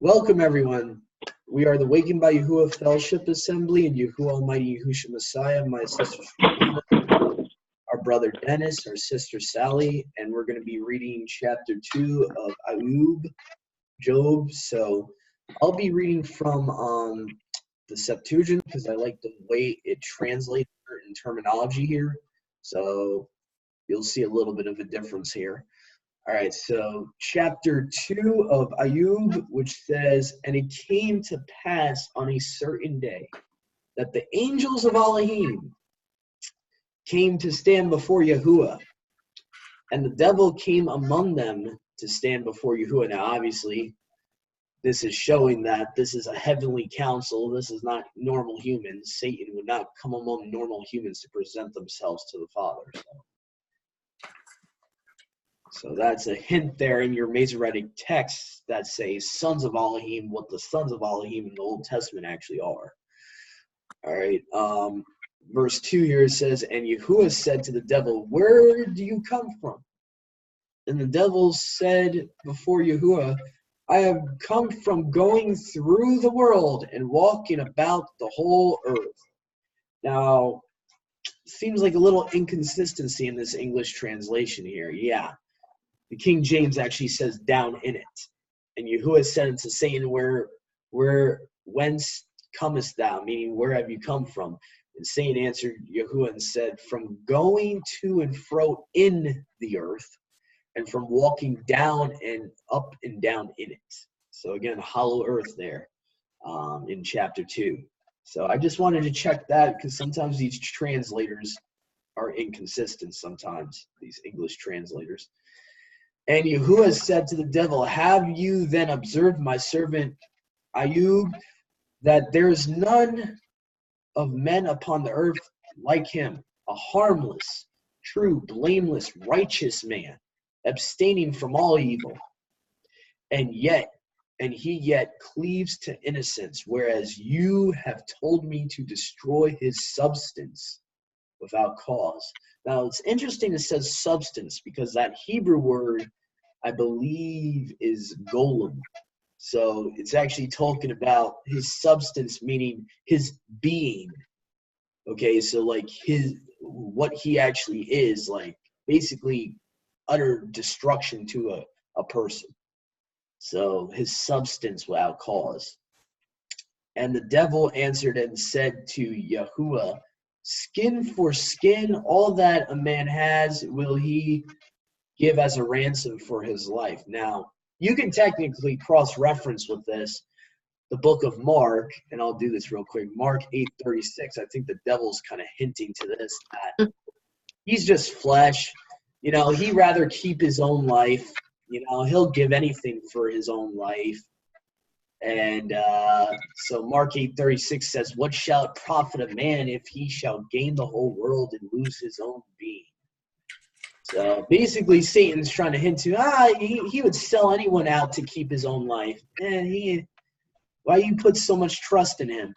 Welcome, everyone. We are the Wakened by Yahuwah Fellowship Assembly and Yahuwah Almighty Yahushua Messiah, my sister Shulina, our brother Dennis, our sister Sally, and we're going to be reading chapter 2 of IYub, Job. So I'll be reading from the Septuagint because I like the way it translates certain terminology here. So you'll see a little bit of a difference here. All right, so chapter 2 of IYub, which says, "And it came to pass on a certain day that the angels of Elohim came to stand before Yahuwah, and the devil came among them to stand before Yahuwah." Now, obviously, this is showing that this is a heavenly council. This is not normal humans. Satan would not come among normal humans to present themselves to the Father. So that's a hint there in your Masoretic texts that say sons of Elohim, what the sons of Elohim in the Old Testament actually are. All right. Verse 2 here says, "And Yahuwah said to the devil, 'Where do you come from?' And the devil said before Yahuwah, 'I have come from going through the world and walking about the whole earth.'" Now, seems like a little inconsistency in this English translation here. Yeah. The King James actually says "down in it." And Yahuwah said unto Satan, whence comest thou? Meaning, where have you come from? And Satan answered Yahuwah and said, "From going to and fro in the earth, and from walking down and up and down in it." So again, hollow earth there in chapter 2. So I just wanted to check that because sometimes these translators are inconsistent sometimes, these English translators. "And Yahuwah said to the devil, Have you then observed my servant IYub, that there is none of men upon the earth like him, a harmless, true, blameless, righteous man, abstaining from all evil, and he yet cleaves to innocence, whereas you have told me to destroy his substance without cause." Now, it's interesting it says substance because that Hebrew word, I believe, is golem. So it's actually talking about his substance, meaning his being. Okay, so like what he actually is, like basically utter destruction to a person. So his substance without cause. "And the devil answered and said to Yahuwah, Skin for skin, all that a man has will he give as a ransom for his life." Now, you can technically cross-reference with this the book of Mark, and I'll do this real quick. Mark 8:36. I think the devil's kind of hinting to this, that he's just flesh. He'd rather keep his own life. He'll give anything for his own life. And so Mark 8:36 says, "What shall it profit a man if he shall gain the whole world and lose his own being?" So basically, Satan's trying to hint to, he would sell anyone out to keep his own life. Why you put so much trust in him?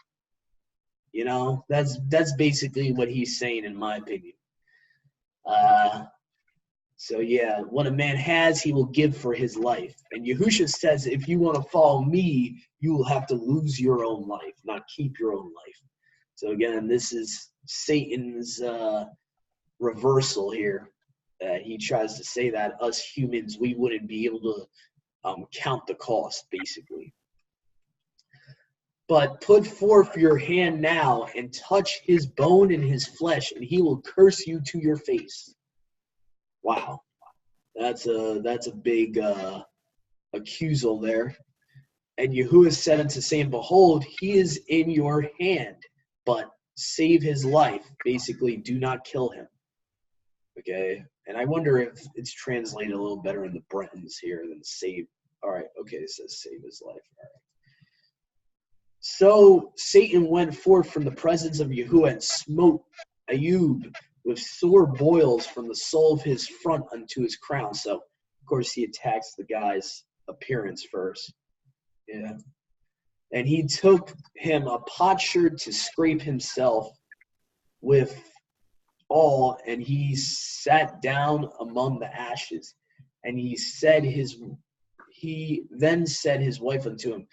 That's basically what he's saying, in my opinion. So yeah, what a man has, he will give for his life. And Yahushua says, if you want to follow me, you will have to lose your own life, not keep your own life. So again, this is Satan's reversal here. He tries to say that us humans, we wouldn't be able to count the cost, basically. "But put forth your hand now and touch his bone and his flesh, and he will curse you to your face." Wow, that's a big accusal there. "And Yahuwah said unto Satan, Behold, he is in your hand, but save his life." Basically, do not kill him. Okay, and I wonder if it's translated a little better in the Bretons here than save. All right, okay, it says save his life. All right. "So Satan went forth from the presence of Yahuwah and smote IYub with sore boils from the sole of his front unto his crown." So, of course, he attacks the guy's appearance first. Yeah. "And he took him a potsherd to scrape himself with all, and he sat down among the ashes. And he said he then said his wife unto him,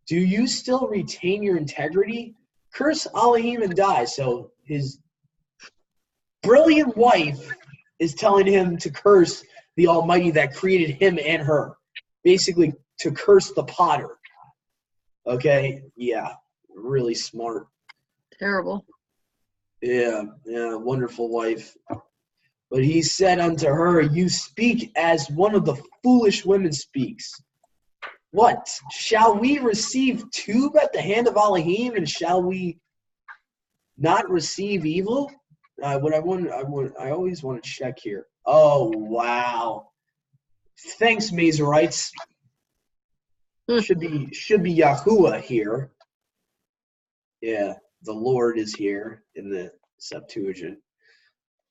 do you still retain your integrity? Curse Elohim and die. So his brilliant wife is telling him to curse the Almighty that created him and her. Basically, to curse the potter. Okay? Yeah. Really smart. Terrible. Yeah, wonderful wife. But he said unto her, you speak as one of the foolish women speaks. What? Shall we receive tube at the hand of Elohim, and shall we not receive evil? I always want to check here. Oh, wow. Thanks, Mazarites. Should be Yahuwah here. Yeah, the Lord is here in the Septuagint.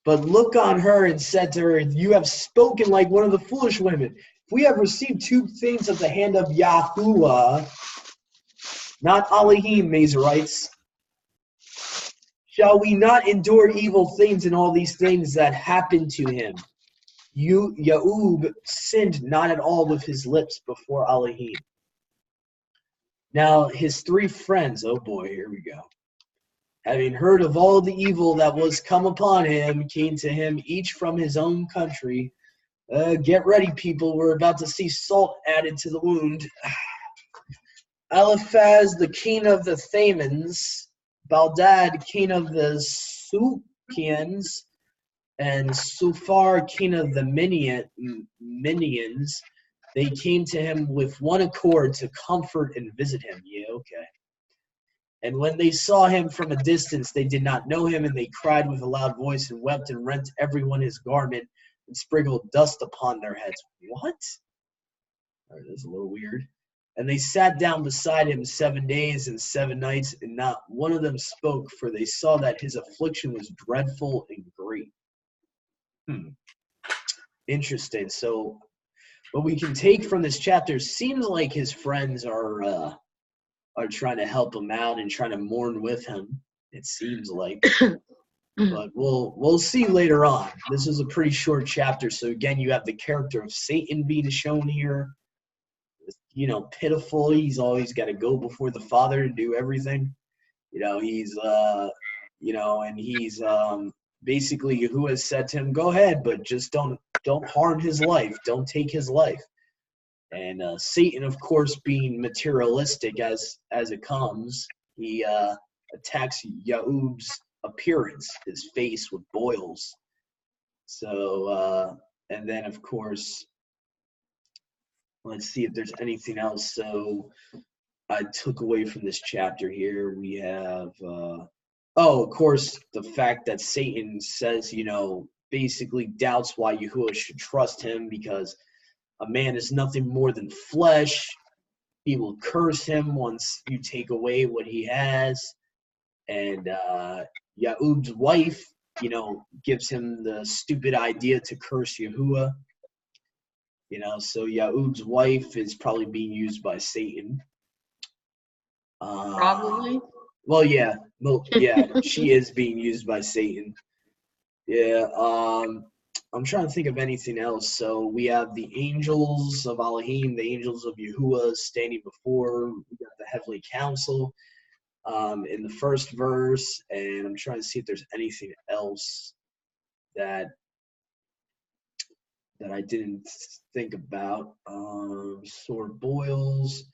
But look on her and said to her, you have spoken like one of the foolish women. If we have received two things at the hand of Yahuwah, not Elohim, Mazarites, shall we not endure evil things in all these things that happened to him? IYub sinned not at all with his lips before Elohim. Now his three friends, oh boy, here we go. Having heard of all the evil that was come upon him, came to him each from his own country. Get ready, people. We're about to see salt added to the wound. Eliphaz, the king of the Thamans, Baldad, king of the Sukians, and Sufar, king of the Minians, they came to him with one accord to comfort and visit him. Yeah, okay. And when they saw him from a distance, they did not know him, and they cried with a loud voice and wept and rent everyone his garment and sprinkled dust upon their heads. What? All right, that's a little weird. And they sat down beside him 7 days and 7 nights, and not one of them spoke, for they saw that his affliction was dreadful and great. Interesting. So what we can take from this chapter seems like his friends are trying to help him out and trying to mourn with him. It seems like, but we'll see later on. This is a pretty short chapter, so again, you have the character of Satan being shown here. You know, pitiful. He's always got to go before the Father to do everything. You know, he's and he's basically who has said to him, "Go ahead, but just don't harm his life. Don't take his life." And Satan, of course, being materialistic as it comes, he attacks IYub's appearance, his face with boils. So, and then, of course, let's see if there's anything else. So I took away from this chapter here. We have, of course, the fact that Satan says, basically doubts why Yahuwah should trust him because a man is nothing more than flesh. He will curse him once you take away what he has. And IYub's wife, gives him the stupid idea to curse Yahuwah. So IYub's wife is probably being used by Satan. Probably. Well, yeah. She is being used by Satan. Yeah. I'm trying to think of anything else. So we have the angels of Elohim, the angels of Yahuwah standing before. We got the heavenly council in the first verse, and I'm trying to see if there's anything else that I didn't think about. Sword boils.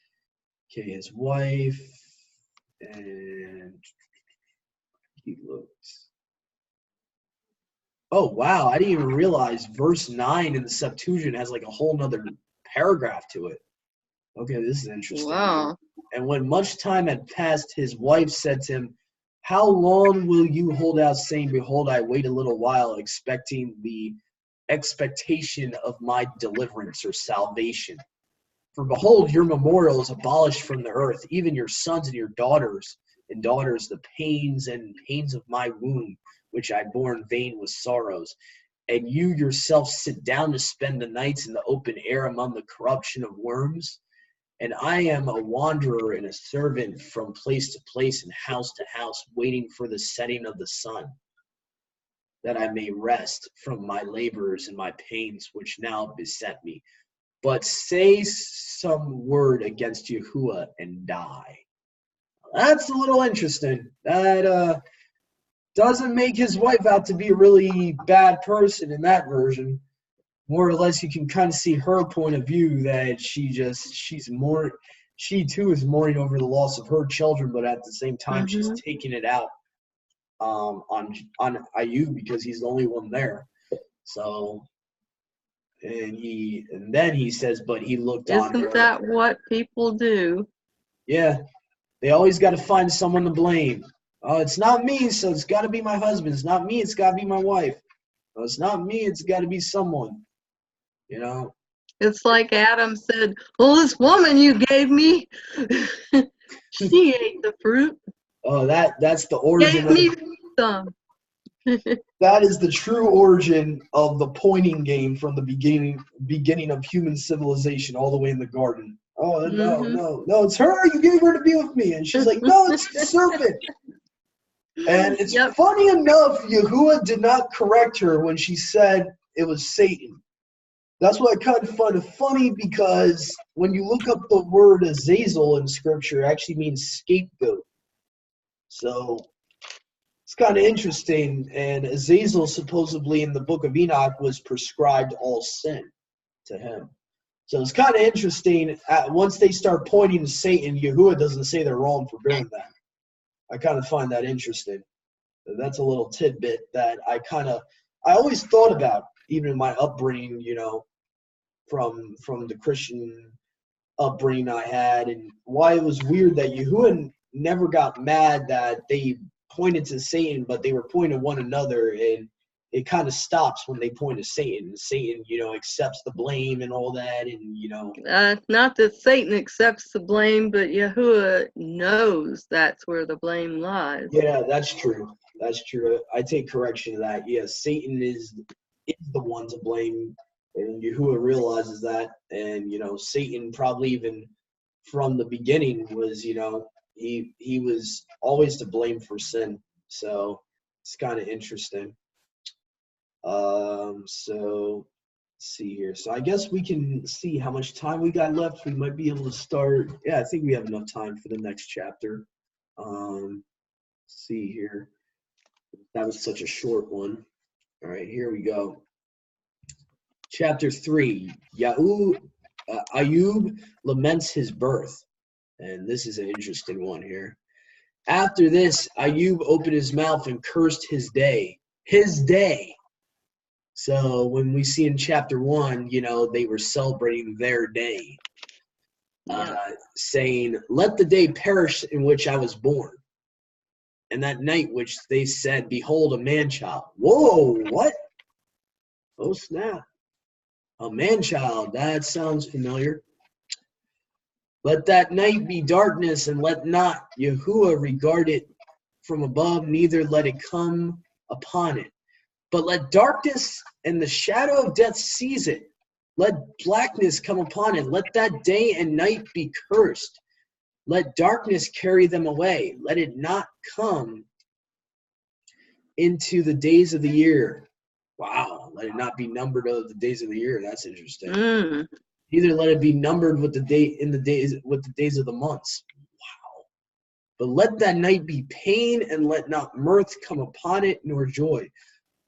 Okay, his wife, and he looks. Oh, wow. I didn't even realize verse 9 in the Septuagint has like a whole nother paragraph to it. Okay, this is interesting. Wow. And when much time had passed, his wife said to him, how long will you hold out, saying, behold, I wait a little while, expecting the expectation of my deliverance or salvation? For behold, your memorial is abolished from the earth, even your sons and your daughters, the pains of my womb, which I bore in vain with sorrows. And you yourself sit down to spend the nights in the open air among the corruption of worms. And I am a wanderer and a servant from place to place and house to house, waiting for the setting of the sun, that I may rest from my labors and my pains which now beset me. but say some word against Yahuwah and die. That's a little interesting. That doesn't make his wife out to be a really bad person in that version. More or less, you can kind of see her point of view that she too is mourning over the loss of her children, but at the same time, she's taking it out on IYub because he's the only one there. So, and then he says, but he looked on her. Isn't that what people do? Yeah, they always got to find someone to blame. Oh, it's not me, so it's got to be my husband. It's not me, it's got to be my wife. Oh, it's not me, it's got to be someone. You know. It's like Adam said, well, this woman you gave me, she ate the fruit. Oh, that's the origin. Gave me some. That is the true origin of the pointing game from the beginning of human civilization all the way in the garden. Oh, no, it's her. You gave her to be with me. And she's like, no, it's the serpent. And it's funny enough, Yahuwah did not correct her when she said it was Satan. That's what I kind of find it funny, because when you look up the word Azazel in Scripture, it actually means scapegoat. So it's kind of interesting. And Azazel, supposedly in the book of Enoch, was prescribed all sin to him. So it's kind of interesting. Once they start pointing to Satan, Yahuwah doesn't say they're wrong for doing that. I kind of find that interesting. That's a little tidbit that I always thought about, even in my upbringing, from the Christian upbringing I had, and why it was weird that Yahuwah never got mad that they pointed to Satan, but they were pointing to one another, and it kind of stops when they point to Satan. Satan, accepts the blame and all that, and not that Satan accepts the blame, but Yahuwah knows that's where the blame lies. Yeah, that's true. That's true. I take correction to that. Yeah, Satan is the one to blame, and Yahuwah realizes that. And Satan probably even from the beginning was, he was always to blame for sin. So it's kind of interesting. So let's see here. So I guess we can see how much time we got left. We might be able to start. Yeah, I think we have enough time for the next chapter. Let's see here. That was such a short one. All right, here we go. Chapter 3. IYub laments his birth. And this is an interesting one here. After this, IYub opened his mouth and cursed his day. His day. So when we see in chapter 1, they were celebrating their day. Saying, let the day perish in which I was born. And that night which they said, behold, a man-child. Whoa, what? Oh, snap. A man-child. That sounds familiar. Let that night be darkness, and let not Yahuwah regard it from above, neither let it come upon it. But let darkness and the shadow of death seize it. Let blackness come upon it. Let that day and night be cursed. Let darkness carry them away. Let it not come into the days of the year. Wow. Let it not be numbered of the days of the year. That's interesting. Neither let it be numbered with the days of the months. Wow. But let that night be pain, and let not mirth come upon it, nor joy.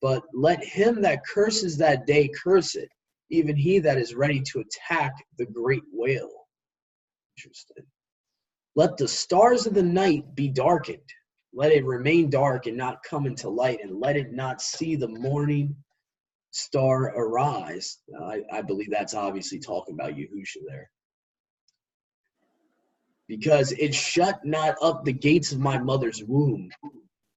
But let him that curses that day curse it, even he that is ready to attack the great whale. Interesting. Let the stars of the night be darkened. Let it remain dark and not come into light, and let it not see the morning star arise. I believe that's obviously talking about Yahusha there. Because it shut not up the gates of my mother's womb,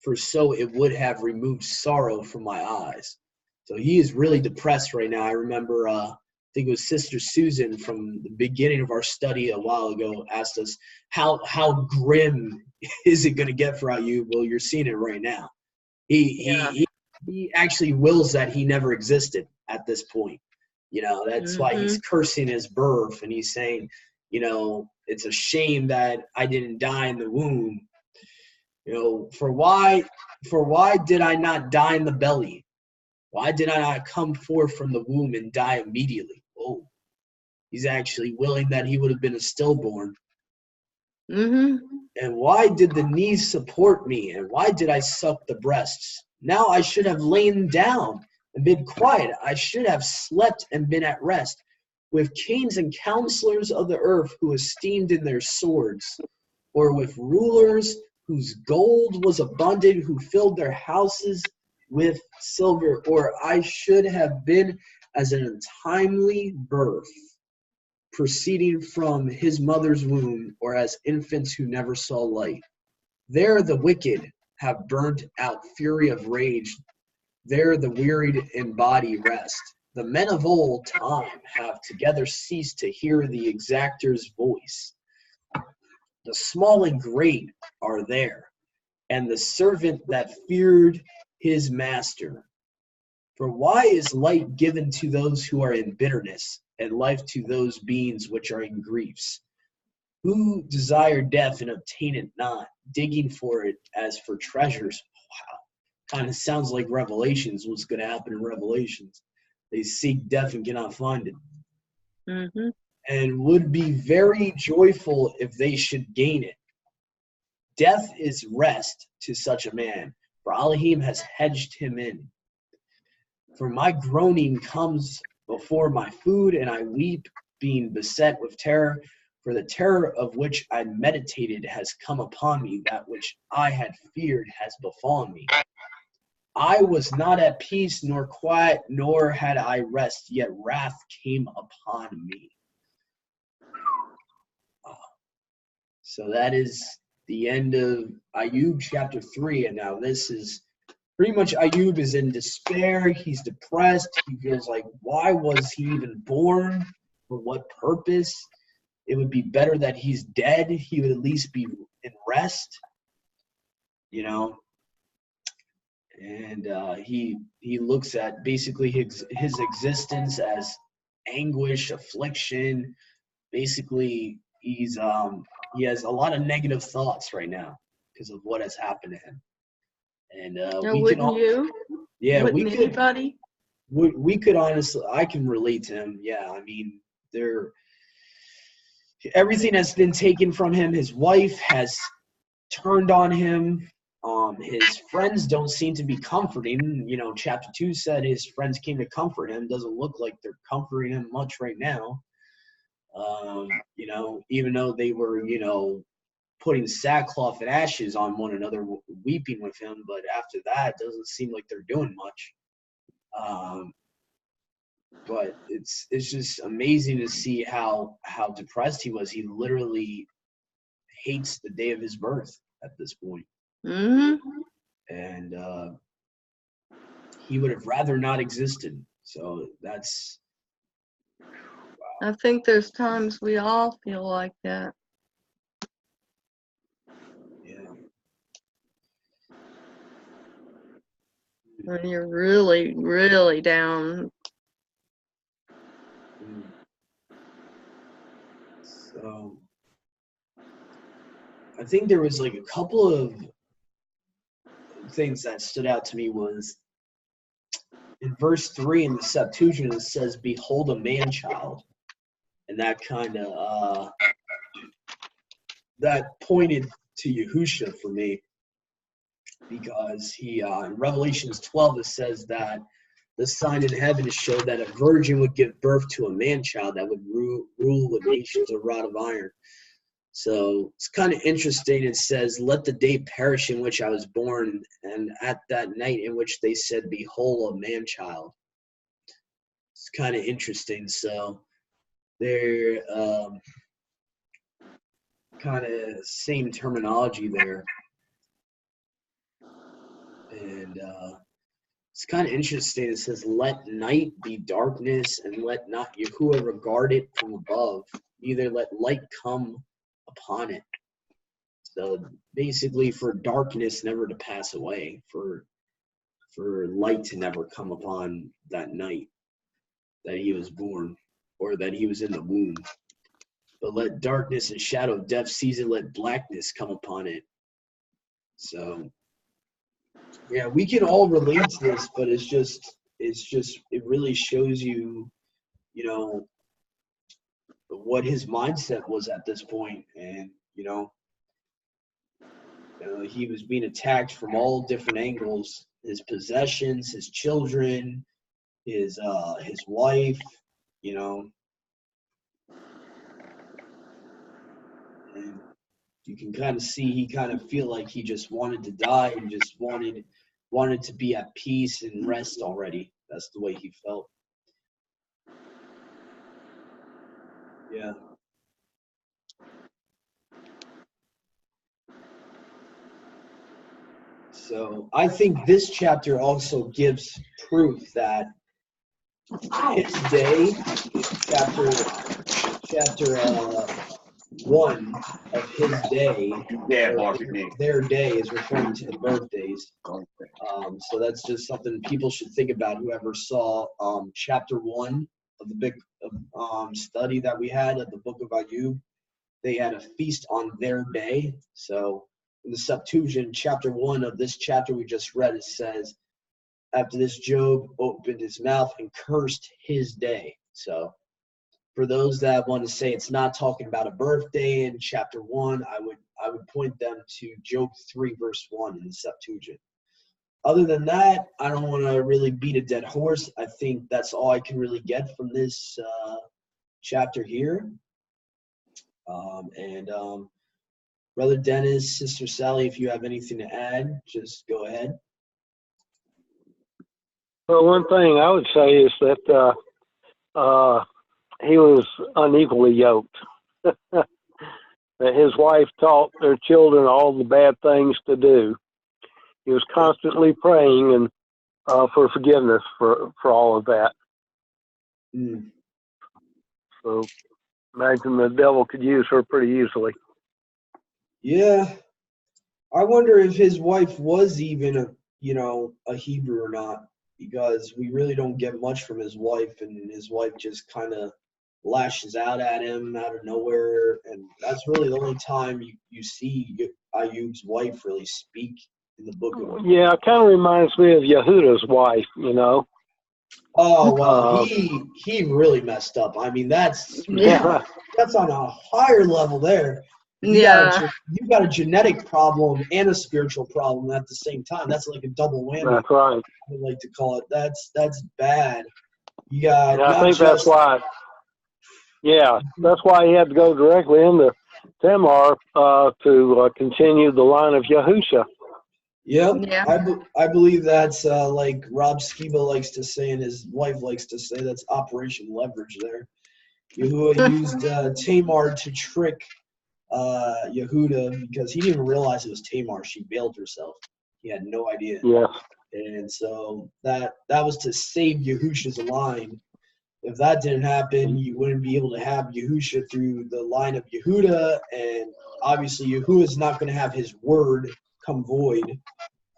for so it would have removed sorrow from my eyes. So he is really depressed right now. I remember, I think it was Sister Susan from the beginning of our study a while ago asked us, how grim is it going to get for IYub? Well, you're seeing it right now. He actually wills that he never existed at this point. That's why he's cursing his birth, and he's saying, it's a shame that I didn't die in the womb. For why did I not die in the belly? Why did I not come forth from the womb and die immediately? Oh, He's actually willing that he would have been a stillborn. Mm-hmm. And why did the knees support me? And why did I suck the breasts? Now I should have lain down and been quiet. I should have slept and been at rest, with kings and counselors of the earth who esteemed in their swords, or with rulers whose gold was abundant, who filled their houses with silver. Or I should have been as an untimely birth, proceeding from his mother's womb, or as infants who never saw light. There the wicked have burnt out fury of rage. There the wearied in body rest. The men of old time have together ceased to hear the exactor's voice. The small and great are there, and the servant that feared his master. For why is light given to those who are in bitterness, and life to those beings which are in griefs? Who desire death and obtain it not, digging for it as for treasures. Wow. Kind of sounds like Revelations, what's going to happen in Revelations. They seek death and cannot find it. Mm-hmm. And would be very joyful if they should gain it. Death is rest to such a man, for Elohim has hedged him in. For my groaning comes before my food, and I weep, being beset with terror. For the terror of which I meditated has come upon me, that which I had feared has befallen me. I was not at peace, nor quiet, nor had I rest, yet wrath came upon me. So that is the end of IYub chapter 3, and now this is pretty much IYub is in despair. He's depressed. He feels like, why was he even born? For what purpose? It would be better that he's dead. He would at least be in rest, you know. And he looks at basically his existence as anguish, affliction. Basically, he has a lot of negative thoughts right now because of what has happened to him. And Now, we can wouldn't you? yeah, Wouldn't anybody? we could honestly, I can relate to him. Yeah, I mean, everything has been taken from him. His wife has turned on him. His friends don't seem to be comforting. You know, chapter 2 said his friends came to comfort him. Doesn't look like they're comforting him much right now. You know, even though they were, you know, putting sackcloth and ashes on one another, weeping with him, but after that, it doesn't seem like they're doing much. But it's just amazing to see how depressed he was. He literally hates the day of his birth at this point. Mm-hmm. And he would have rather not existed. So that's I think there's times we all feel like that. yeah. When you're really, really down. So I think there was like a couple of things that stood out to me was in verse 3 in the Septuagint it says, "Behold a man-child," and that kind of that pointed to Yahusha for me, because he in Revelations 12 it says that the sign in heaven showed that a virgin would give birth to a man-child that would rule the nations of rod of iron. So it's kind of interesting. It says, "Let the day perish in which I was born, and at that night in which they said, Behold, a man-child." It's kind of interesting. So they're kind of same terminology there. And it's kind of interesting. It says, "Let night be darkness, and let not Yahuwah regard it from above. Neither let light come upon it." So basically, for darkness never to pass away, for light to never come upon that night that he was born, or that he was in the womb. But let darkness and shadow of death seize it, let blackness come upon it. So yeah, we can all relate to this, but it really shows you, you know, what his mindset was at this point. And he was being attacked from all different angles: his possessions, his children, his wife, and you can kind of see he kind of feel like he just wanted to die and just wanted to be at peace and rest already. That's the way he felt. Yeah. So I think this chapter also gives proof that his day, chapter 1 of his day, their day is referring to the birthdays. So that's just something people should think about. Whoever saw chapter 1 of the big study that we had of the book of IYub, they had a feast on their day. So in the Septuagint, chapter 1 of this chapter we just read, it says, after this, Job opened his mouth and cursed his day. So for those that want to say it's not talking about a birthday in chapter 1, I would point them to Job 3 verse 1 in the Septuagint. Other than that, I don't want to really beat a dead horse. I think that's all I can really get from this chapter here. Brother Dennis, Sister Sally, if you have anything to add, just go ahead. Well, one thing I would say is that he was unequally yoked. That his wife taught their children all the bad things to do. He was constantly praying and for forgiveness for all of that. Mm. So imagine the devil could use her pretty easily. Yeah. I wonder if his wife was even a Hebrew or not, because we really don't get much from his wife, and his wife just kind of lashes out at him out of nowhere, and that's really the only time you see IYub's wife really speak in the book of. Yeah, it kind of reminds me of Yehuda's wife, Oh well, he really messed up. I mean, that's Yeah. that's on a higher level there. You got a genetic problem and a spiritual problem at the same time. That's like a double whammy. That's right. I would like to call it. That's bad. You got. Yeah, I think that's why. Yeah, that's why he had to go directly into Tamar to continue the line of Yahusha. Yep. Yeah. I believe that's like Rob Skiba likes to say and his wife likes to say, that's Operation Leverage there. Yahuwah used Tamar to trick Yehuda because he didn't even realize it was Tamar. She bailed herself. He had no idea. Yeah. And so that was to save Yahusha's line. If that didn't happen, you wouldn't be able to have Yahusha through the line of Yehuda, and obviously Yahuwah is not going to have his word come void.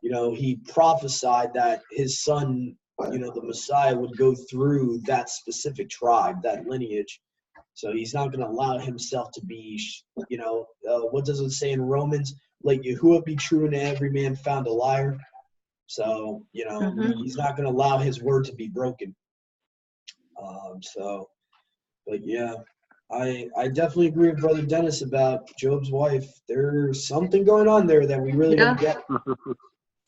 He prophesied that his son, the Messiah, would go through that specific tribe, that lineage. So he's not going to allow himself to be, what does it say in Romans? Let Yahuwah be true and every man found a liar. So, he's not going to allow his word to be broken. But yeah, I definitely agree with Brother Dennis about Job's wife. There's something going on there that we really don't get.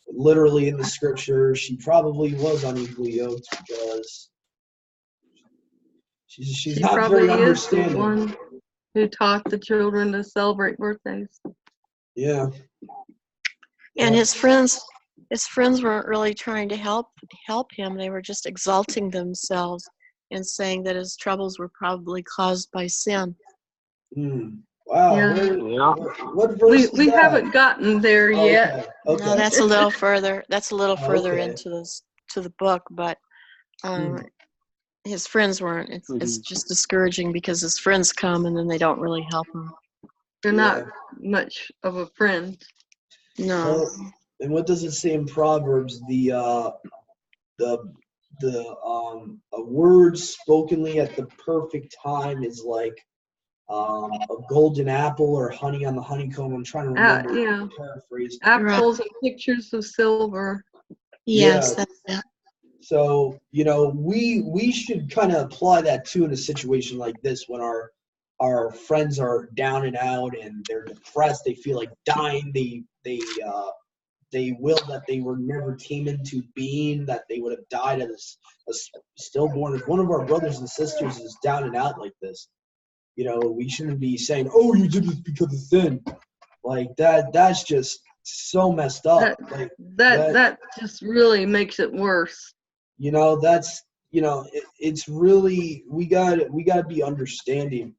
Literally in the scripture, she probably was unequally yoked because she's not very understanding. She probably is the one who taught the children to celebrate birthdays. Yeah. And his friends weren't really trying to help him. They were just exalting themselves and saying that his troubles were probably caused by sin. Wow. Yeah. What verse we is that? haven't gotten there yet. Okay. No, that's a little further. That's a little further into the book, but his friends weren't. It's just discouraging because his friends come and then they don't really help him. They're not much of a friend. No. And what does it say in Proverbs? A word spokenly at the perfect time is like a golden apple or honey on the honeycomb. I'm trying to remember. Yeah. Paraphrase. Apples and pictures of silver. Yes, that's it. So we should kind of apply that too in a situation like this when our our friends are down and out and they're depressed, they feel like dying, they will that they were never came into being, that they would have died as a stillborn. If one of our brothers and sisters is down and out like this, we shouldn't be saying, "Oh, you did this because of sin." Like that's just so messed up. That just really makes it worse. That's it's really we got to be understanding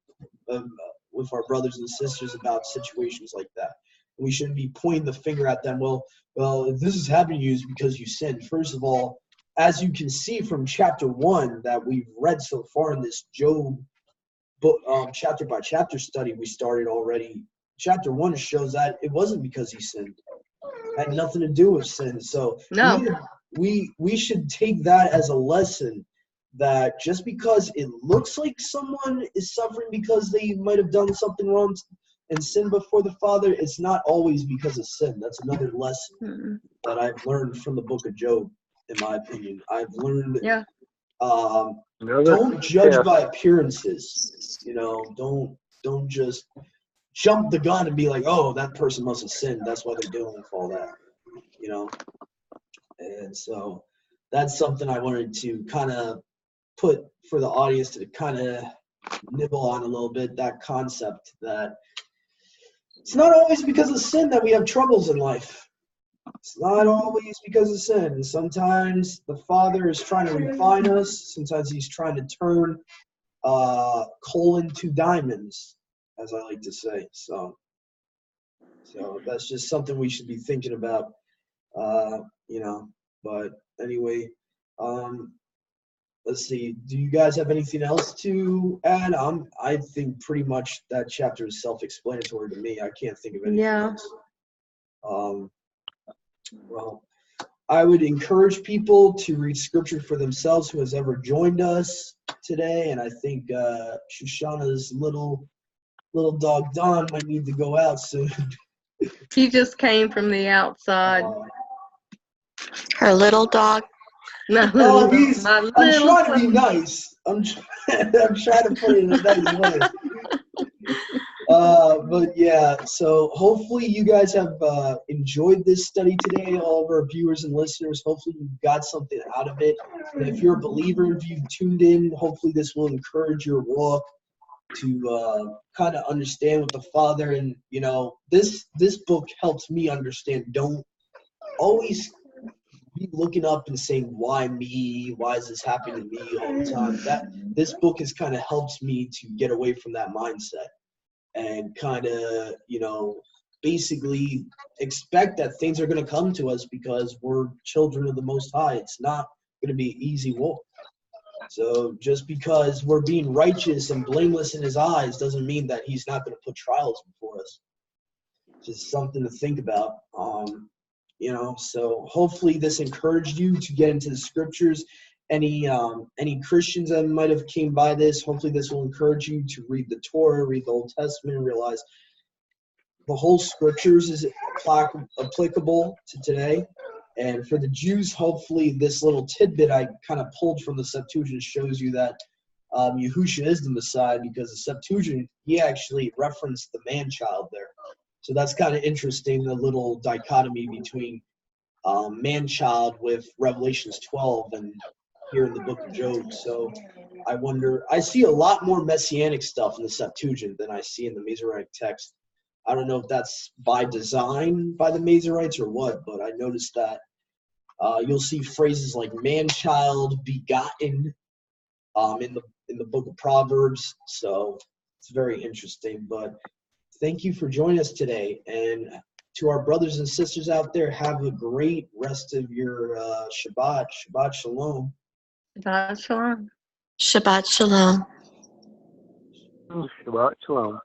with our brothers and sisters about situations like that. We shouldn't be pointing the finger at them. Well, if this is happening to you is because you sinned. First of all, as you can see from chapter 1 that we've read so far in this Job book, chapter by chapter study we started already, chapter 1 shows that it wasn't because he sinned. It had nothing to do with sin. So No. we should take that as a lesson, that just because it looks like someone is suffering because they might have done something wrong and sinned before the Father, it's not always because of sin. That's another lesson that I've learned from the book of Job, in my opinion. I've learned don't judge by appearances. Don't just jump the gun and be like, "Oh, that person must have sinned. That's why they're dealing with all that." And so that's something I wanted to kind of put for the audience to kind of nibble on a little bit, that concept that it's not always because of sin that we have troubles in life. It's not always because of sin. Sometimes the Father is trying to refine us. Sometimes he's trying to turn coal into diamonds, as I like to say. So that's just something we should be thinking about, But anyway, let's see. Do you guys have anything else to add? I think pretty much that chapter is self-explanatory to me. I can't think of anything else. Well, I would encourage people to read scripture for themselves who has ever joined us today. And I think Shoshana's little dog Don might need to go out soon. He just came from the outside. Her little dog. I'm trying to be nice. I'm trying to put it in a nice way. But yeah, so hopefully you guys have enjoyed this study today, all of our viewers and listeners. Hopefully you got something out of it. And if you're a believer, if you've tuned in, hopefully this will encourage your walk to kind of understand with the Father. And this book helps me understand. Don't always be looking up and saying, "Why me? Why is this happening to me all the time?" This book has kind of helped me to get away from that mindset and kind of, basically expect that things are going to come to us because we're children of the Most High. It's not going to be an easy walk. So just because we're being righteous and blameless in his eyes doesn't mean that he's not going to put trials before us. Just something to think about. So hopefully this encouraged you to get into the scriptures. Any Christians that might have came by this, hopefully this will encourage you to read the Torah, read the Old Testament, and realize the whole scriptures is applicable to today. And for the Jews, hopefully this little tidbit I kind of pulled from the Septuagint shows you that Yahusha is the Messiah, because the Septuagint, he actually referenced the man-child there. So that's kind of interesting, the little dichotomy between man-child with Revelations 12 and here in the book of Job. So I see a lot more messianic stuff in the Septuagint than I see in the Masoretic text. I don't know if that's by design by the Masoretes or what, but I noticed that you'll see phrases like man-child, begotten in the book of Proverbs. So it's very interesting. But thank you for joining us today. And to our brothers and sisters out there, have a great rest of your Shabbat. Shabbat Shalom. Shabbat Shalom. Shabbat Shalom. Shabbat Shalom.